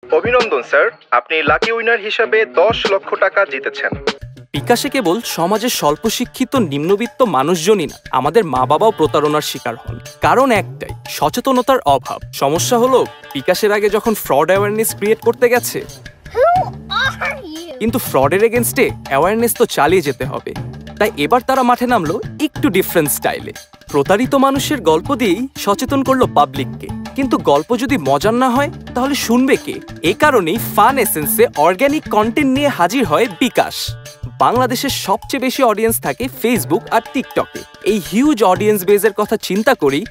অভিনন্দন স্যার, আপনি lucky winner হিসাবে 10 লক্ষ টাকা জিতেছেন। বিকাশে কেবল সমাজের স্বল্প শিক্ষিত নিম্নবিত্ত মানুষজনই না, আমাদের মা বাবাও প্রতারণার শিকার হন। কারণ একটাই, সচেতনতার অভাব। সমস্যা হলো বিকাশের আগে যখন ফ্রড অ্যাওয়ারনেস ক্রিয়েট করতে গেছে, কিন্তু ফ্রডের এগেনস্টে অ্যাওয়ারনেস তো চালিয়ে যেতে হবে। তাই এবার তারা মাঠে নামলো একটু ডিফারেন্ট স্টাইলে। প্রতারিত মানুষের গল্প দিয়েই সচেতন করলো পাবলিককে। কিন্তু গল্প যদি মজার না হয় তাহলে শুনবে কে? এ কারণেই ফান এসেন্সে অর্গানিক কন্টেন্ট নিয়ে হাজির হয় বিকাশ। বাংলাদেশের সবচেয়ে বেশি অডিয়েন্স থাকে ফেসবুক আর টিকটকে। এই হিউজ অডিয়েন্স বেজের কথা চিন্তা করেই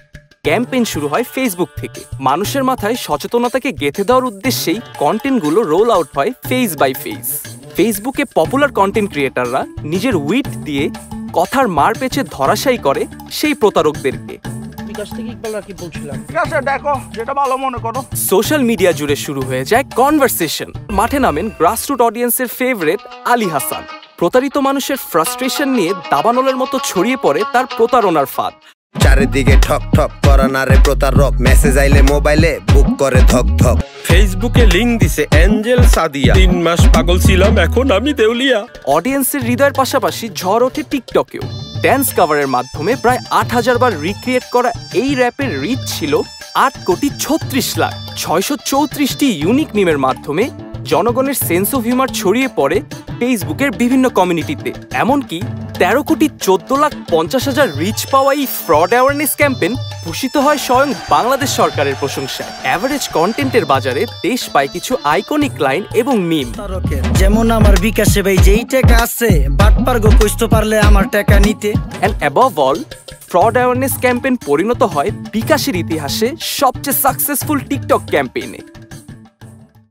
ক্যাম্পেইন শুরু হয় ফেসবুক থেকে। মানুষের মাথায় সচেতনতাকে গেঁথে দেওয়ার উদ্দেশ্যেই কন্টেন্টগুলো রোল আউট হয় ফেজ বাই ফেজ। ফেসবুকে পপুলার কন্টেন্ট ক্রিয়েটাররা নিজের উইট দিয়ে কথার মার পেছে ধরাশায়ী করে সেই প্রতারকদেরকে। সোশ্যাল মিডিয়া জুড়ে শুরু হয়ে যায় কনভারসেশন। মাঠে নামেন গ্রাসরুট অডিয়েন্সের ফেভারিট আলী হাসান। প্রতারিত মানুষের ফ্রাস্ট্রেশন নিয়ে দাবানলের মতো ছড়িয়ে পড়ে তার প্রতারণার ফাঁদ। চারিদিকে ঠক ঠক করা না রে প্রতারক, মেসেজ আইলে মোবাইলে বুক করে ধক ধক। ফেসবুকে লিংক দিছে এঞ্জেল সাদিয়া, 3 মাস পাগল ছিলাম এখন আমি দেউলিয়া। অডিয়েন্সের হৃদয়ের পাশাপাশি ঝড় ওঠে টিকটকেও। ড্যান্স কভারের মাধ্যমে প্রায় 8000 বার রিক্রিয়েট করা এই র্যাপের রিচ ছিল 8,36,00,000। 634টি ইউনিক মিমের মাধ্যমে জনগণের সেন্স অফ হিউমার ছড়িয়ে পড়ে ফেসবুকের বিভিন্ন কমিউনিটিতে। এমনকি 13,14,50,000 রিচ পাওয়া এই ফ্রড অ্যাওয়ারনেস ক্যাম্পেইন ভূষিত হয় স্বয়ং বাংলাদেশ সরকারের প্রশংসায়। অ্যাভারেজ কন্টেন্টের বাজারে দেশ পায় কিছু আইকনিক লাইন এবং মিম, যেমন আমার বিকাশে ভাই যেই টাকা আছে বাটপার গো কইতে পারলে আমার টাকা নিতে। And above all, fraud awareness campaign পরিণত হয় বিকাশের ইতিহাসে সবচেয়ে সাকসেসফুল টিকটক ক্যাম্পেইনে।